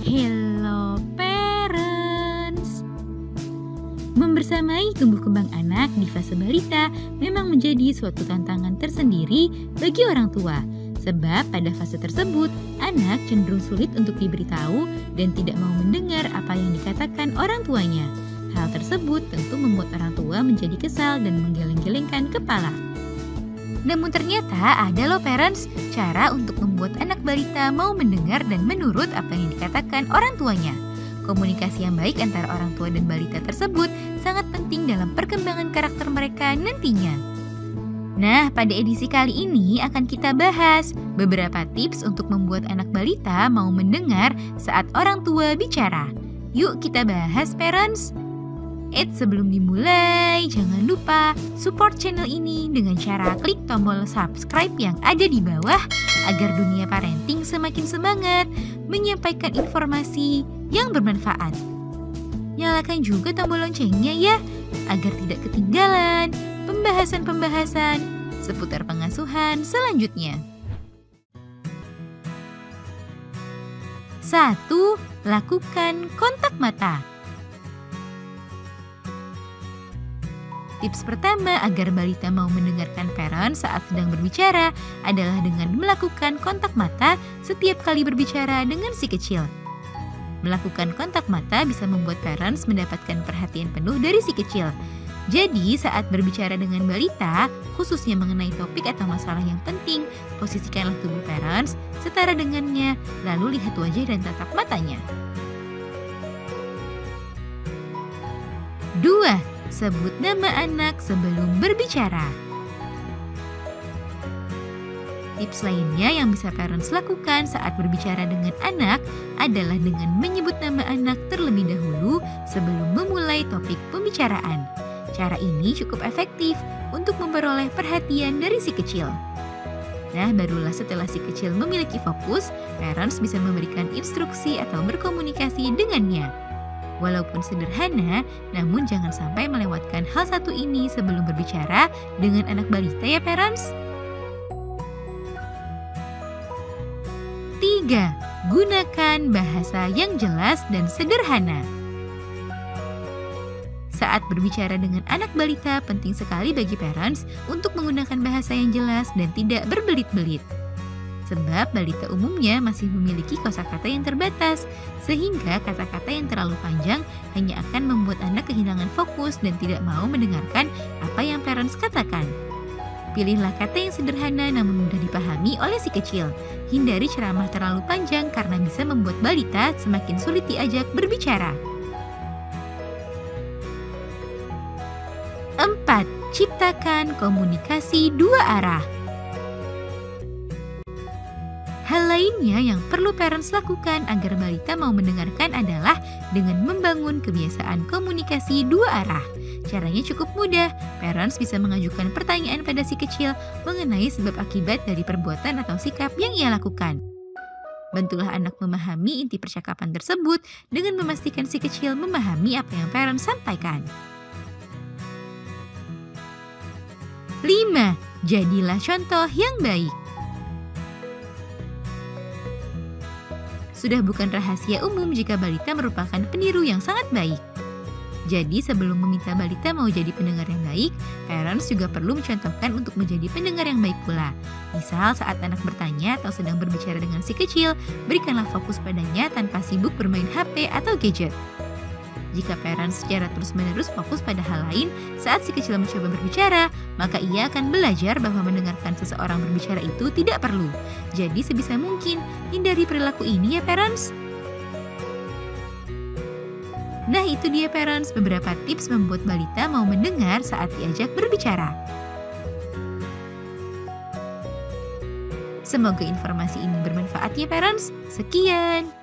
Hello parents. Membersamai tumbuh kembang anak di fase balita memang menjadi suatu tantangan tersendiri bagi orang tua. Sebab pada fase tersebut, anak cenderung sulit untuk diberitahu dan tidak mau mendengar apa yang dikatakan orang tuanya. Hal tersebut tentu membuat orang tua menjadi kesal dan menggeleng-gelengkan kepala. Namun ternyata ada loh parents, cara untuk membuat anak balita mau mendengar dan menurut apa yang dikatakan orang tuanya. Komunikasi yang baik antara orang tua dan balita tersebut sangat penting dalam perkembangan karakter mereka nantinya. Nah, pada edisi kali ini akan kita bahas beberapa tips untuk membuat anak balita mau mendengar saat orang tua bicara. Yuk kita bahas parents. Sebelum dimulai, jangan lupa support channel ini dengan cara klik tombol subscribe yang ada di bawah agar dunia parenting semakin semangat menyampaikan informasi yang bermanfaat. Nyalakan juga tombol loncengnya ya, agar tidak ketinggalan pembahasan-pembahasan seputar pengasuhan selanjutnya. 1. Lakukan kontak mata. Tips pertama agar balita mau mendengarkan parents saat sedang berbicara adalah dengan melakukan kontak mata setiap kali berbicara dengan si kecil. Melakukan kontak mata bisa membuat parents mendapatkan perhatian penuh dari si kecil. Jadi saat berbicara dengan balita, khususnya mengenai topik atau masalah yang penting, posisikanlah tubuh parents setara dengannya, lalu lihat wajah dan tatap matanya. 2. Sebut nama anak sebelum berbicara. Tips lainnya yang bisa parents lakukan saat berbicara dengan anak adalah dengan menyebut nama anak terlebih dahulu sebelum memulai topik pembicaraan. Cara ini cukup efektif untuk memperoleh perhatian dari si kecil. Nah, barulah setelah si kecil memiliki fokus, parents bisa memberikan instruksi atau berkomunikasi dengannya. Walaupun sederhana, namun jangan sampai melewatkan hal satu ini sebelum berbicara dengan anak balita ya parents. 3. Gunakan bahasa yang jelas dan sederhana. Saat berbicara dengan anak balita, penting sekali bagi parents untuk menggunakan bahasa yang jelas dan tidak berbelit-belit. Sebab balita umumnya masih memiliki kosakata yang terbatas, sehingga kata-kata yang terlalu panjang hanya akan membuat anak kehilangan fokus dan tidak mau mendengarkan apa yang parents katakan. Pilihlah kata yang sederhana namun mudah dipahami oleh si kecil. Hindari ceramah terlalu panjang karena bisa membuat balita semakin sulit diajak berbicara. 4. Ciptakan komunikasi dua arah. Hal lainnya yang perlu parents lakukan agar balita mau mendengarkan adalah dengan membangun kebiasaan komunikasi dua arah. Caranya cukup mudah, parents bisa mengajukan pertanyaan pada si kecil mengenai sebab akibat dari perbuatan atau sikap yang ia lakukan. Bantulah anak memahami inti percakapan tersebut dengan memastikan si kecil memahami apa yang parents sampaikan. 5. Jadilah contoh yang baik. Sudah bukan rahasia umum jika balita merupakan peniru yang sangat baik. Jadi sebelum meminta balita mau jadi pendengar yang baik, parents juga perlu mencontohkan untuk menjadi pendengar yang baik pula. Misal saat anak bertanya atau sedang berbicara dengan si kecil, berikanlah fokus padanya tanpa sibuk bermain HP atau gadget. Jika parents secara terus-menerus fokus pada hal lain saat si kecil mencoba berbicara, maka ia akan belajar bahwa mendengarkan seseorang berbicara itu tidak perlu. Jadi sebisa mungkin hindari perilaku ini ya parents. Nah itu dia parents beberapa tips membuat balita mau mendengar saat diajak berbicara. Semoga informasi ini bermanfaat ya parents. Sekian.